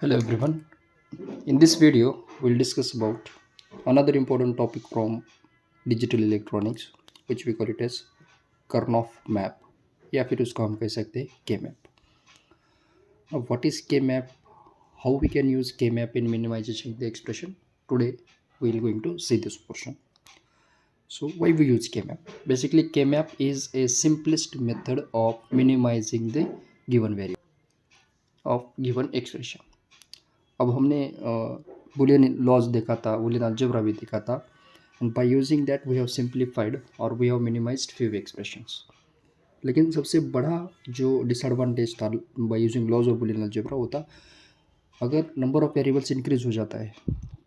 Hello everyone. In this video, we'll discuss about another important topic from digital electronics, which we call it as Karnoff map, या फिर उसको हम कह सकते हैं K map. Now, what is K map? How we can use K map in minimization of the expression? Today, we're going to see this portion. So, why we use K map? Basically, K map is a simplest method of minimizing the given variable of given expression. अब हमने Boolean laws देखा था, Boolean algebra भी देखा था, and by using that we have simplified और we have minimised few expressions. लेकिन सबसे बड़ा जो डिसएडवांटेज था by using laws of Boolean algebra होता, अगर नंबर ऑफ वेरिएबल्स इंक्रीज हो जाता है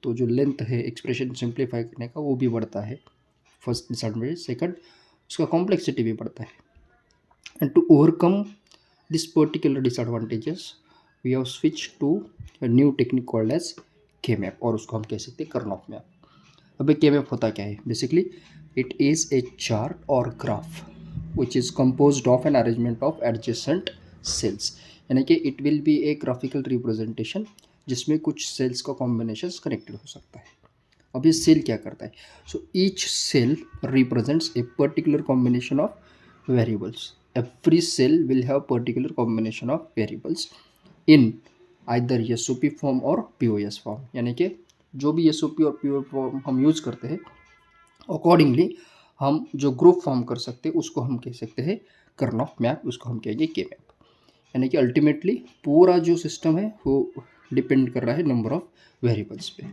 तो जो लेंथ है एक्सप्रेशन सिंप्लीफाई करने का वो भी बढ़ता है. First disadvantage. सेकंड, उसका कॉम्प्लेक्सिटी भी बढ़ता है. And to overcome this particular disadvantages we have switch to a new technique called as K-map, और उसको हम कह सकते हैं कर्नॉफ मैप. अब ये K-map होता क्या है? Basically it is a chart और graph which is composed of an arrangement of adjacent cells. यानी कि it will be a graphical representation जिसमें कुछ सेल्स का कॉम्बिनेशन कनेक्टेड हो सकता है. अब ये सेल क्या करता है? So each cell represents a particular combination of variables. Every cell will have particular combination of variables in either S form और पी फॉर्म. यानी कि जो भी एस और पी फॉर्म हम यूज़ करते हैं अकॉर्डिंगली हम जो ग्रुप फॉर्म कर सकते हैं उसको हम कह सकते हैं कर्नॉफ मैप, उसको हम कहेंगे के मैप. यानी कि अल्टीमेटली पूरा जो सिस्टम है वो डिपेंड कर रहा है नंबर ऑफ वेरिएबल्स पे.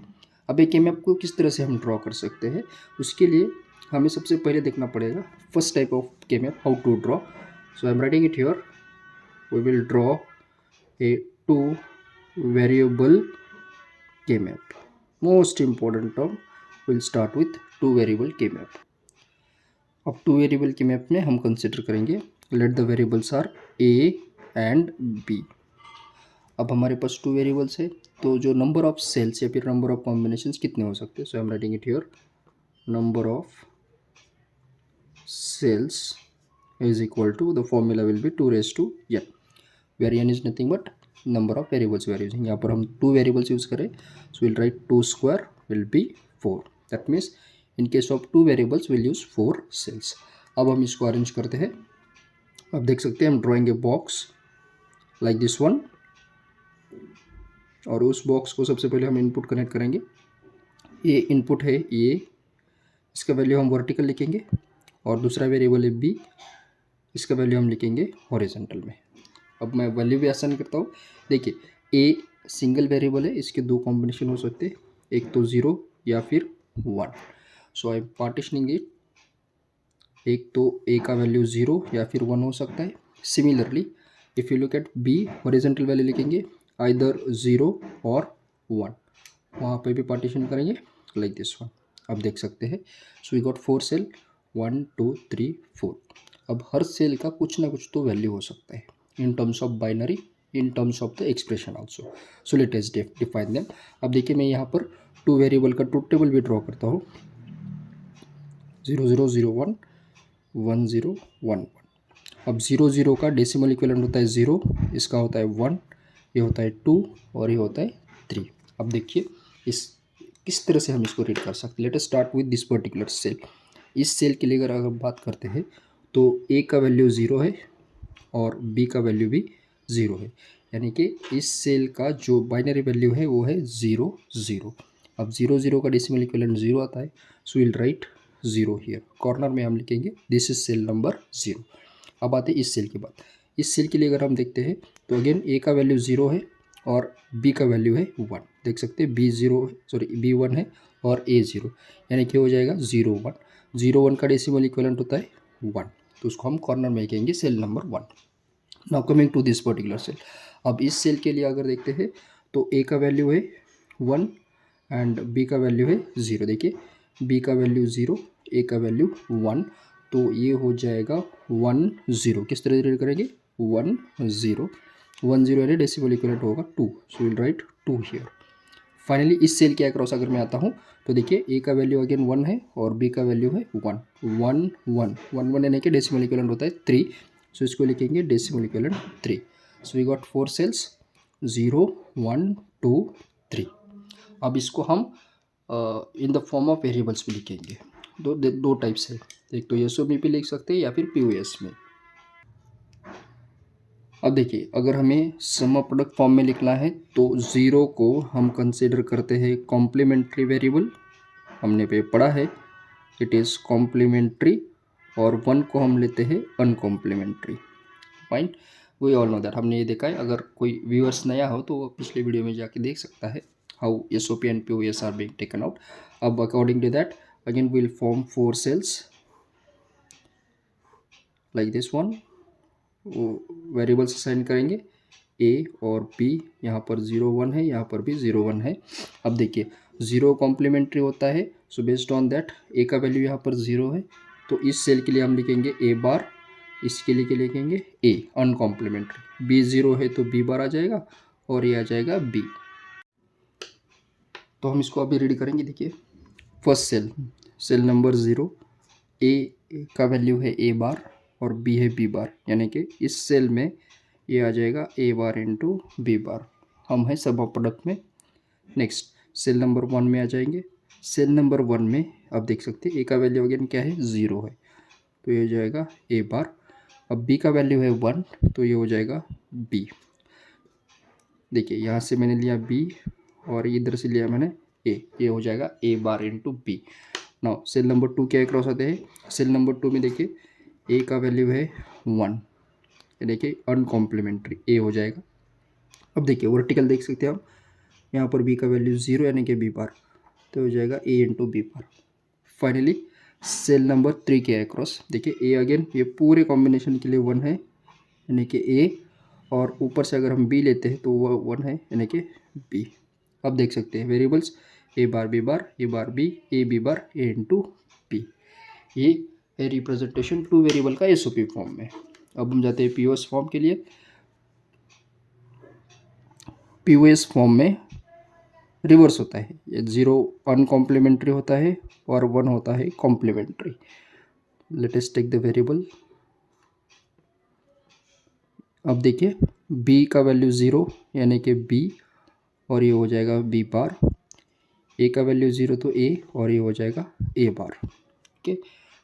अब एक के मैप को किस तरह से हम ड्रॉ कर सकते हैं, उसके लिए हमें सबसे पहले देखना पड़ेगा first type of K map, how to draw. So I am writing it here. We will draw a two variable K-map. Most important term, we'll start with two variable K-map. अब टू वेरिएबल के map में हम consider करेंगे let the variables are A and B. अब हमारे पास two variables है तो जो नंबर ऑफ सेल्स या फिर नंबर ऑफ कॉम्बिनेशंस कितने हो सकते हैं. So I am writing it here. Number of cells is equal to the formula will be 2 raised to n, where n is nothing but number of variables we are using. यहाँ पर हम to variables use करें so will write 2 square will be 4. That means in case of two variables will use 4 cells. अब हम इसको arrange करते हैं. अब देख सकते हैं हम drawing a box like this one, और उस बॉक्स को सबसे पहले हम इनपुट कनेक्ट करेंगे. ये इनपुट है ये, इसका वैल्यू हम वर्टिकल लिखेंगे, और दूसरा वेरिएबल है बी, इसका वैल्यू हम लिखेंगे हॉरिजॉन्टल में. अब मैं वैल्यू भी आसान करता हूँ. देखिए ए सिंगल वेरिएबल है, इसके दो कॉम्बिनेशन हो सकते हैं, एक तो 0 या फिर 1. सो आई एम पार्टीशनिंग इट. एक तो ए का वैल्यू 0 या फिर 1 हो सकता है. Similarly if you look at B, horizontal value लिखेंगे आइदर 0 और 1. वहाँ पे भी पार्टीशन करेंगे लाइक दिस वन. अब देख सकते हैं. So we got 4 cell, 1 2 3 4. अब हर सेल का कुछ ना कुछ तो वैल्यू हो सकता है in terms of binary, in terms of the expression also. So let us define them. अब देखिए मैं यहाँ पर टू वेरिएबल का ट्रूथ टेबल भी ड्रॉ करता हूँ. 0 0 0 1 1 0 1 1. अब 0 0 का डेसिमल इक्विवेलेंट होता है 0, इसका होता है 1, ये होता है 2 और ये होता है 3. अब देखिए इस किस तरह से हम इसको रीड कर सकते हैं. Let us start with this particular cell. इस सेल के लिए अगर बात करते हैं तो ए का वैल्यू 0 है और बी का वैल्यू भी 0 है. यानी कि इस सेल का जो बाइनरी वैल्यू है वो है 0 0. अब 0 0 का डेसिमल इक्विवेलेंट 0 आता है. सो विल राइट 0 हियर. कॉर्नर में हम लिखेंगे दिस इज सेल नंबर 0. अब आते हैं इस सेल की बात. इस सेल के लिए अगर हम देखते हैं तो अगेन ए का वैल्यू 0 है और बी का वैल्यू है 1. देख सकते हैं बी 0 सॉरी बी 1 है और ए 0. यानी कि हो जाएगा 0 1. 0 1 का डेसिमल इक्विवेलेंट होता है 1, तो उसको हम कॉर्नर में लिखेंगे cell number 1. Now coming to this particular cell. अब इस सेल के लिए अगर देखते हैं तो ए का वैल्यू है 1 एंड बी का वैल्यू है 0. देखिए बी का वैल्यू 0, ए का वैल्यू 1, तो ये हो जाएगा 1 0. किस तरह से रीड करेंगे 1 0 1 0 यानी डेसिमल इक्विवेलेंट होगा 2. सो विल राइट 2 हियर. फाइनली इस सेल के अक्रॉस अगर मैं आता हूँ तो देखिए ए का वैल्यू अगेन 1 है और बी का वैल्यू है 1 1 1 1 1 यानी कि डेसिमल इक्विवेलेंट होता है 3. सो इसको लिखेंगे decimal equivalent 3. So we got 4 cells 0 1 2 3। अब इसको हम in the form of variables भी लिखेंगे। दो टाइप्स है, एक तो एस में भी लिख सकते हैं या फिर पीओएस में। अब देखिए, अगर हमें सम ऑफ प्रोडक्ट फॉर्म में लिखना है तो 0 को हम कंसिडर करते हैं कॉम्प्लीमेंट्री वेरिएबल, हमने पे पढ़ा है इट इज़ कॉम्प्लीमेंट्री, और 1 को हम लेते हैं uncomplementary. Fine, we all know that, हमने ये देखा है। अगर कोई व्यूअर्स नया हो तो वो पिछले वीडियो में जाके देख सकता है how SOP and POS are being taken out. अब according to that again will form 4 cells like this one. Variables assign करेंगे ए और बी, यहाँ पर 0 1 है, यहाँ पर भी 0 1 है। अब देखिए 0 कॉम्प्लीमेंट्री होता है, सो बेस्ड ऑन दैट ए का वैल्यू यहाँ पर 0 है, तो इस सेल के लिए हम लिखेंगे ए बार, इसके लिए लिखेंगे ए अनकॉम्प्लीमेंट्री। बी 0 है तो बी बार आ जाएगा और ये आ जाएगा बी। तो हम इसको अभी रीड करेंगे। देखिए फर्स्ट सेल नंबर 0, ए का वैल्यू है ए बार और बी है बी बार, यानी कि इस सेल में ये आ जाएगा ए बार इंटू बी बार। हम है सब ऑफ प्रोडक्ट में। नेक्स्ट सेल नंबर 1 में आ जाएंगे। सेल नंबर 1 में आप देख सकते हैं ए का वैल्यू अगेन क्या है 0 है, तो ये हो जाएगा ए बार। अब बी का वैल्यू है 1, तो ये हो जाएगा बी। देखिए यहाँ से मैंने लिया बी और इधर से लिया मैंने ए, ये हो जाएगा A bar into B. Now cell number 2 क्या क्रॉस होते हैं। सेल नंबर 2 में देखिए ए का वैल्यू है 1, देखिए अनकॉम्प्लीमेंट्री ए हो जाएगा। अब देखिए वर्टिकल देख सकते हैं आप, यहाँ पर बी का वैल्यू 0 यानी कि बी बार, तो हो जाएगा A into B bar. Finally cell number 3 के अक्रॉस देखिए ए अगेन, ये पूरे कॉम्बिनेशन के लिए 1 है यानी कि ए, और ऊपर से अगर हम बी लेते हैं तो वो 1 है यानी कि बी। अब देख सकते हैं variables A bar B bar, A bar B, A B bar, A into B. ये है रिप्रेजेंटेशन 2 वेरिएबल का एसओपी फॉर्म में। अब हम जाते हैं पीओएस फॉर्म के लिए। पीओएस फॉर्म में रिवर्स होता है, ये 0 अनकॉम्प्लीमेंट्री होता है और 1 होता है complementary. Let us take the variable. अब देखिए b का वैल्यू 0 यानी कि b, और ये हो जाएगा b बार। a का वैल्यू 0 तो a, और ये हो जाएगा a bar. Okay,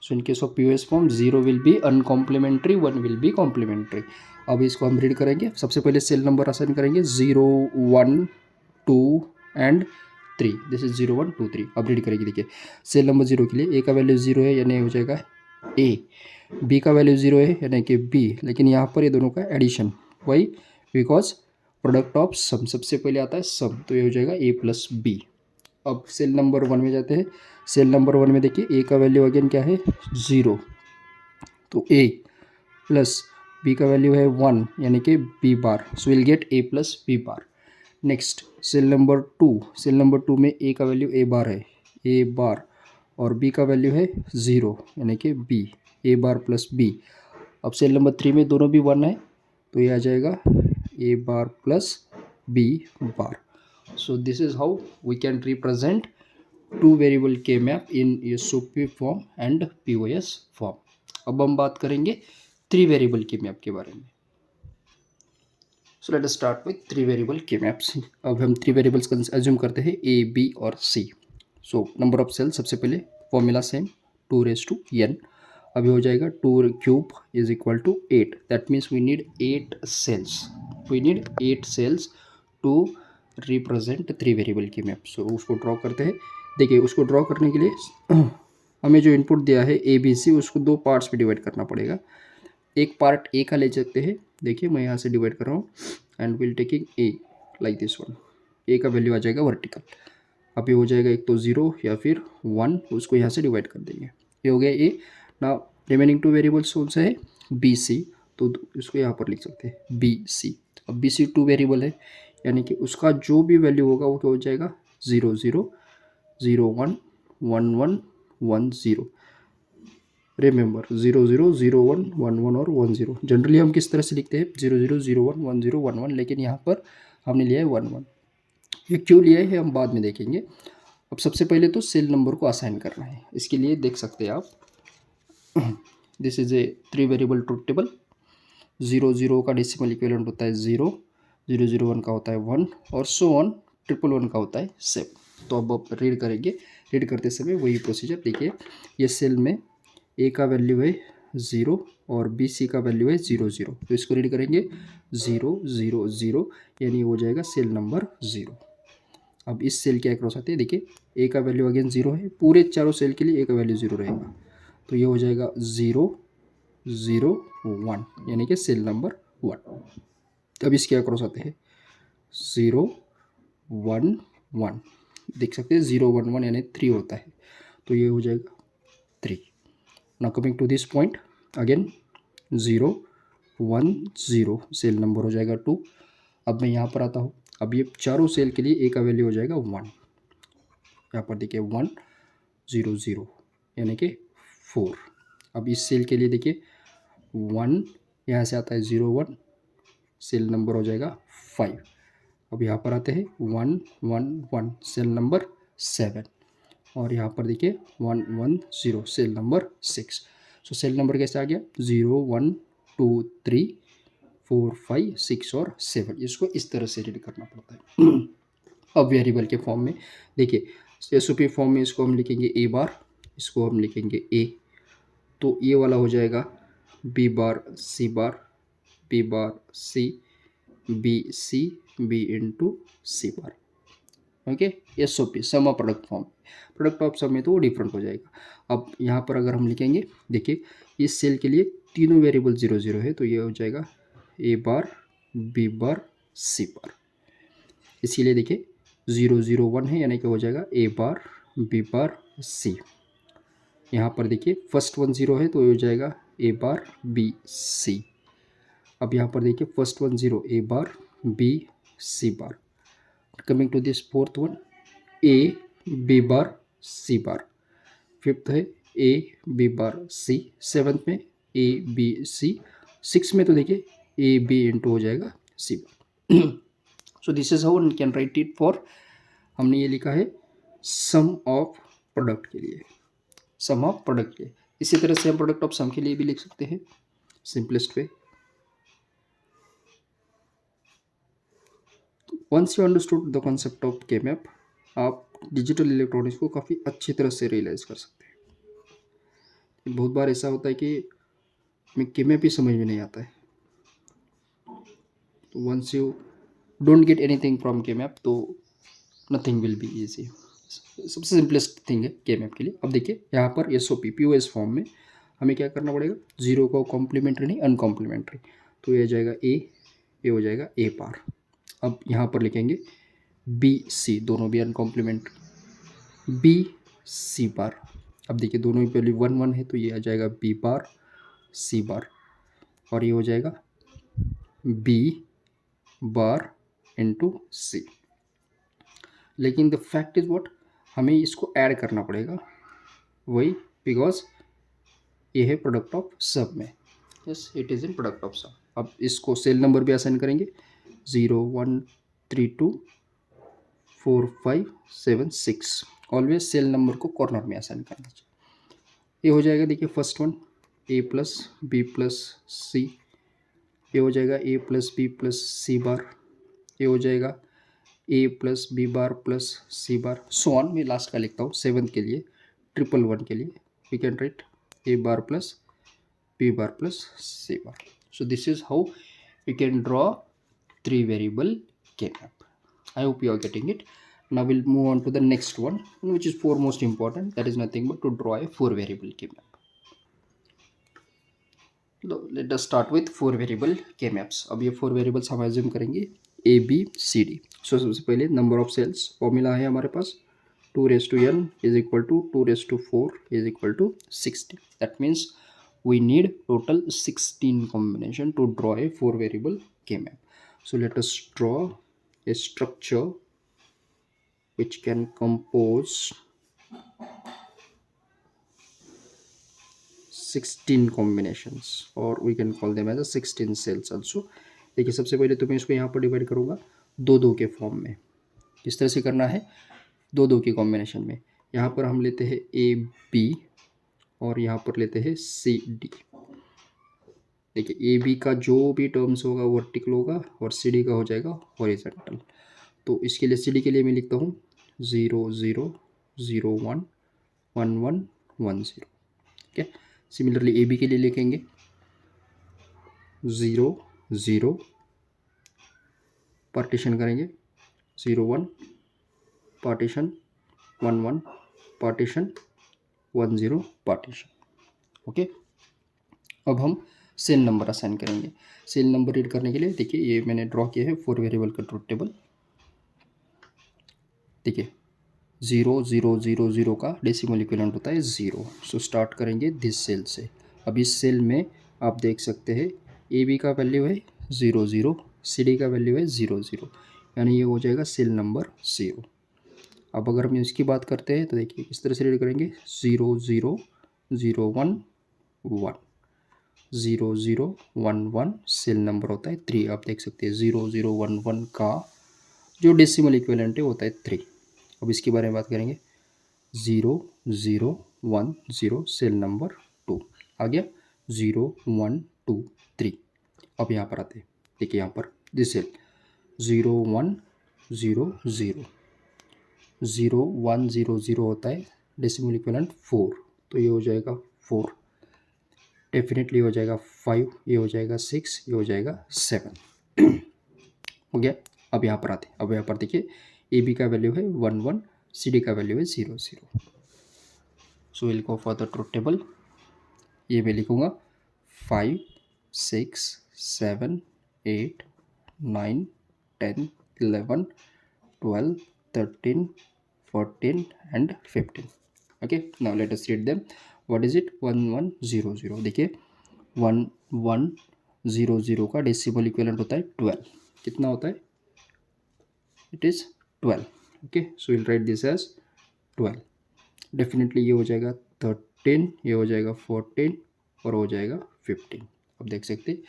so in case of POS form 0 will be uncomplementary, 1 will be complementary. अब इसको हम रीड करेंगे। सबसे पहले सेल नंबर असाइन करेंगे 0 1 2 एंड 3। This is 0 1 2 3। अब रीड करेंगे। देखिए सेल नंबर 0 के लिए a का वैल्यू 0 है यानी हो जाएगा a, b का वैल्यू 0 है यानी कि b, लेकिन यहाँ पर ये दोनों का addition, why because product of sum, सबसे पहले आता है सम, तो ये हो जाएगा a प्लस बी। अब सेल नंबर 1 में जाते हैं। सेल नंबर 1 में देखिए a का वैल्यू अगेन क्या है 0, तो a प्लस b का वैल्यू है 1 यानी कि b bar, so will get a plus b bar. Next cell number 2, cell number 2 में a का वैल्यू a बार है, a बार, और b का वैल्यू है 0 यानी कि b, a bar plus b। अब सेल नंबर 3 में दोनों भी 1 है, तो ये आ जाएगा a bar plus b bar. So this is how we can represent 2 variable के map in SOP form and POS form. अब हम बात करेंगे 3 वेरिएबल के मैप के बारे में। So let us start with 3 variable के मैप्स। अब हम 3 वेरिएबल्स एज्यूम करते हैं ए, बी और C. So number of cell, सबसे पहले फॉर्मूला सेम 2n। अभी हो जाएगा 2 cube is equal to 8, that means we need 8 cells, we need 8 cells to represent 3 variable की मैप। सो उसको ड्रॉ करते हैं। देखिए उसको ड्रॉ करने के लिए हमें जो इनपुट दिया है ए बी सी, उसको 2 पार्ट्स में डिवाइड करना पड़ेगा। एक पार्ट ए का ले सकते हैं, देखिए मैं यहाँ से डिवाइड कर रहा हूँ, and will taking a like this one. A का वैल्यू आ जाएगा वर्टिकल, अभी हो जाएगा एक तो 0 या फिर 1, उसको यहाँ से डिवाइड कर देंगे, ये हो गया ए। ना रिमेनिंग 2 वेरिएबल्स कौन सा है बी सी, तो इसको यहाँ पर लिख सकते हैं बी सी। अब बी सी 2 वेरिएबल है, यानी कि उसका जो भी वैल्यू होगा वो क्या हो जाएगा 0 0 0 1 1 1 1 0। रिमेंबर 0 0 0 1 1 1 और 1 0। जनरली हम किस तरह से लिखते हैं 0 0 0 1 1 0 1 1, लेकिन यहाँ पर हमने लिया है 1 1। ये क्यों लिया है हम बाद में देखेंगे। अब सबसे पहले तो सेल नंबर को असाइन करना है। इसके लिए देख सकते हैं आप, this is A 3 variable truth table. 0 का डेसिमल इक्विवेलेंट होता है 0, 001 का होता है 1 और सो ऑन 111 का होता है 7। तो अब आप रीड करेंगे, रीड करते समय वही प्रोसीजर। देखिए ये सेल में ए का वैल्यू है 0 और बी सी का वैल्यू है 00, तो इसको रीड करेंगे 000, यानी हो जाएगा सेल नंबर 0। अब इस सेल के अक्रॉस आते हैं, देखिए ए का वैल्यू अगेन 0 है, पूरे चारों सेल के लिए ए का वैल्यू 0 रहेगा, तो ये हो जाएगा 001, यानी कि सेल नंबर 1। अब इसके अक्रॉस आते हैं 011, देख सकते हैं 011 यानी 3 होता है, तो ये हो जाएगा 3। Now coming to this point again 010, cell number हो जाएगा 2। अब मैं यहाँ पर आता हूँ, अब ये चारों सेल के लिए ए का वैल्यू हो जाएगा 1, यहाँ पर देखिए 100 यानी कि 4। अब इस सेल के लिए देखिए 1 यहाँ से आता है 01, सेल नंबर हो जाएगा 5। अब यहाँ पर आते हैं 111, सेल नंबर 7 और यहाँ पर देखिए 110, सेल नंबर 6। सो सेल नंबर कैसे आ गया 0 1 2 3 4 5 6 और 7, इसको इस तरह से रीड करना पड़ता है। अब वेरिएबल के फॉर्म में देखिए एसओपी फॉर्म में इसको हम लिखेंगे ए बार, इसको हम लिखेंगे ए, तो ये वाला हो जाएगा B bar C bar, B bar C, B into C bar. Okay, SOP sum of product form, product of sum में तो वो डिफरेंट हो जाएगा। अब यहाँ पर अगर हम लिखेंगे, देखिए इस सेल के लिए तीनों वेरिएबल 00 है, तो ये हो जाएगा A bar B bar C बार। इसीलिए देखिए 001 है, यानी कि हो जाएगा ए बार बी बार सी। यहाँ पर देखिए फर्स्ट वन 0 है, तो ये हो जाएगा ए बार बी सी। अब यहाँ पर देखिए first one 0, A bar B C bar. Coming to this fourth one A B bar C bar. Fifth है A B bar C, seventh में ए बी सी, सिक्स में तो देखिए ए बी इंटू हो जाएगा C bar. So this is how we can write it for, हमने ये लिखा है सम ऑफ प्रोडक्ट के लिए, सम ऑफ प्रोडक्ट के लिए। इसी तरह से हम प्रोडक्ट ऑफ सम के लिए भी लिख सकते हैं, simplest way. Once you understood the concept of K map, आप डिजिटल इलेक्ट्रॉनिक्स को काफ़ी अच्छी तरह से रियलाइज कर सकते हैं। बहुत बार ऐसा होता है कि हमें के मैप ही समझ में नहीं आता है, तो once you don't get anything from K map, तो नथिंग विल बी ईजी। सबसे सिंपलेस्ट थिंग है के मैप के लिए। अब देखिए यहाँ पर एसओपी पीओएस फॉर्म में हमें क्या करना पड़ेगा, 0 को कॉम्प्लीमेंट्री नहीं अनकॉम्प्लीमेंट्री, तो ये जाएगा ए हो जाएगा ए पार। अब यहाँ पर लिखेंगे बी सी, दोनों भी अनकॉम्प्लीमेंट्री, बी सी बार। अब देखिए दोनों ही पहले 1 1 है, तो ये आ जाएगा बी बार सी बार, और ये हो जाएगा बी बार इंटू सी। लेकिन द फैक्ट इज व्हाट, हमें इसको ऐड करना पड़ेगा, वही बिकॉज ये है प्रोडक्ट ऑफ सब में। Yes, it is in product of सब। अब इसको सेल नंबर भी असाइन करेंगे 0 1 3 2 4 5 7 6, ऑलवेज सेल नंबर को कॉर्नर में असाइन करना चाहिए। ये हो जाएगा देखिए first one A plus B plus C, ये हो जाएगा A plus B plus C bar, ये हो जाएगा A plus B bar plus C bar, so on. मैं लास्ट का लिखता हूँ सेवन्थ के लिए, 111 के लिए we can write A bar plus B bar plus C bar. So this is how we can draw 3 variable K map. I hope you are getting it. Now we'll move on to the next one, which is foremost important. That is nothing but to draw a 4 variable K map. So let us start with 4 variable K maps. अब ये 4 variables हम assume करेंगे A B C D. So सबसे पहले number of cells formula है हमारे पास 2 raised to n is equal to 2 raised to 4 is equal to 60. That means we need total 16 combination to draw a 4 variable K map. So let us draw a structure which can compose 16 combinations, or we can call them as a 16 cells also. देखिए सबसे पहले तो मैं इसको यहाँ पर divide करूँगा दो दो के फॉर्म में। किस तरह से करना है, दो दो के कॉम्बिनेशन में। यहाँ पर हम लेते हैं ए बी और यहाँ पर लेते हैं सी डी। देखिए ए बी का जो भी टर्म्स होगा वर्टिकल होगा और सी डी का हो जाएगा हॉरिजॉन्टल। तो इसके लिए सी डी के लिए मैं लिखता हूँ 0 0 0 1 1 1 1 0। ठीक है, सिमिलरली ए बी के लिए लिखेंगे 0 0, पार्टीशन करेंगे 0 1 पार्टीशन 1 1 पार्टीशन 1 0 पार्टीशन। ओके, अब हम सेल नंबर असाइन करेंगे। सेल नंबर रीड करने के लिए देखिए ये मैंने ड्रॉ किया है 4 वेरिएबल का ट्रूथ टेबल। देखिए 0 0 0 0 का डेसिमल इक्विवेलेंट होता है 0। सो स्टार्ट करेंगे दिस सेल से। अब इस सेल में आप देख सकते हैं ए बी का वैल्यू है 0 0, सी डी का वैल्यू है 0 0, यानी ये हो जाएगा सेल नंबर 0। अब अगर हम इसकी बात करते हैं तो देखिए इस तरह से रीड करेंगे 0 0 0 1 1 0 0 1 1, सेल नंबर होता है 3। आप देख सकते हैं 0 0 1 1 का जो डेसिमल इक्विवेलेंट है होता है 3। अब इसके बारे में बात करेंगे 0 0 1 0, सेल नंबर 2 आ गया 0 1 2 3। अब यहाँ पर आते हैं, देखिए यहाँ पर दिस सेल 0 1 0 0 0 1 0 0 होता है डेसिमल इक्विवेलेंट 4, तो ये हो जाएगा 4, डेफिनेटली हो जाएगा 5, ये हो जाएगा 6, ये हो जाएगा 7। हो गया। अब यहाँ पर आते हैं, अब यहाँ पर देखिए ए बी का वैल्यू है 1 1, सी डी का वैल्यू है 0 0। So will go for the truth table. ये मैं लिखूँगा 5 6 7 8 9 10 11 12 13 14 and 15। okay, now let us read them. what is it? 1 1 0 0। देखिए 1 1 0 0 का डेसिमल इक्विवेलेंट होता है 12। कितना होता है? It is 12। Okay, so will write this as 12। Definitely ये हो जाएगा 13, ये हो जाएगा 14 और हो जाएगा 15। अब देख सकते हैं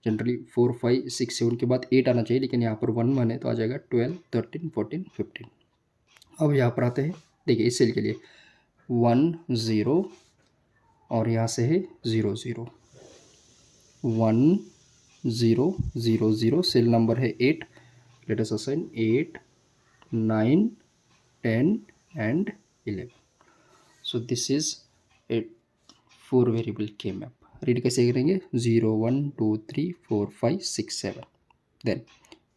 जनरली 4 5 6 7 के बाद 8 आना चाहिए, लेकिन यहाँ पर 1 1 है तो आ जाएगा 12 13 14 15। अब यहाँ पर आते हैं, देखिए इस सेल के लिए 1 0 और यहाँ से है 0 0 1 0 0 0, सेल नंबर है 8। Let us assign 8 9 10 and 11। So this is A 4 variable के मैप। रीड कैसे करेंगे? 0 1 2 3 4 5 6 7, देन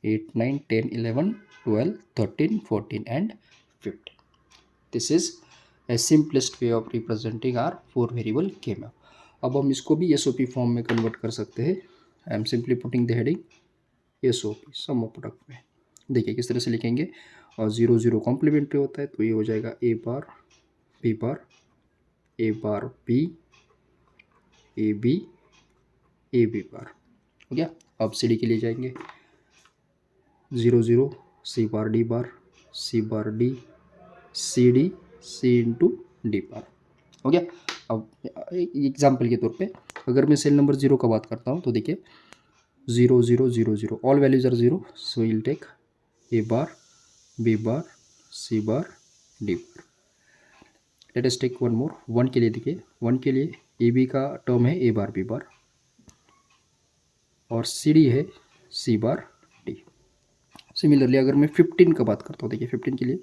8 9 10 11 12 13 14 and 15। This is a simplest way of representing are 4 variable के मैप। अब हम इसको भी एसओपी फॉर्म में कन्वर्ट कर सकते हैं। I am simply putting the heading SOP, sum of product में। देखिए किस तरह से लिखेंगे, और 0 0 कॉम्प्लीमेंट्री होता है तो ये हो जाएगा A bar B bar A bar B A B bar. हो गया। अब सी डी के लिए जाएंगे 0 0 C bar D D C D C into D bar. हो गया। अब एग्जाम्पल के तौर पे अगर मैं सेल नंबर 0 का बात करता हूँ तो देखिए 0 0 0 0, all values are 0, so will take A bar B bar C bar D bar. Let us take one more. 1 के लिए देखिए 1 के लिए ए बी का टर्म है ए बार बी बार और सी डी है सी बार डी। सिमिलरली अगर मैं 15 का बात करता हूँ, देखिए 15 के लिए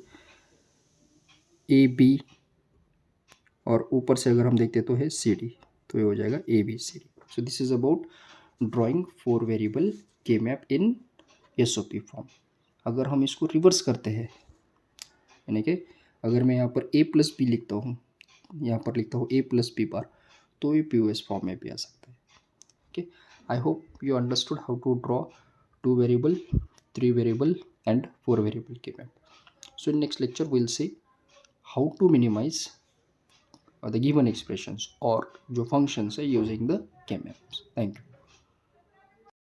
ए बी और ऊपर से अगर हम देखते तो है सी डी, तो ये हो जाएगा A B C D. So this is about drawing 4 variable के मैप इन एसओपी फॉर्म। अगर हम इसको रिवर्स करते हैं, यानी कि अगर मैं यहाँ पर ए प्लस बी लिखता हूँ, यहाँ पर लिखता हूँ ए प्लस बी बार, तो ये पीओएस फॉर्म में भी आ सकता है। Okay, I hope you understood how to draw 2 variable 3 variable and 4 variable के map. So in next lecture we'll see how to minimize the given expressions or जो functions है using the K-maps. Thank you.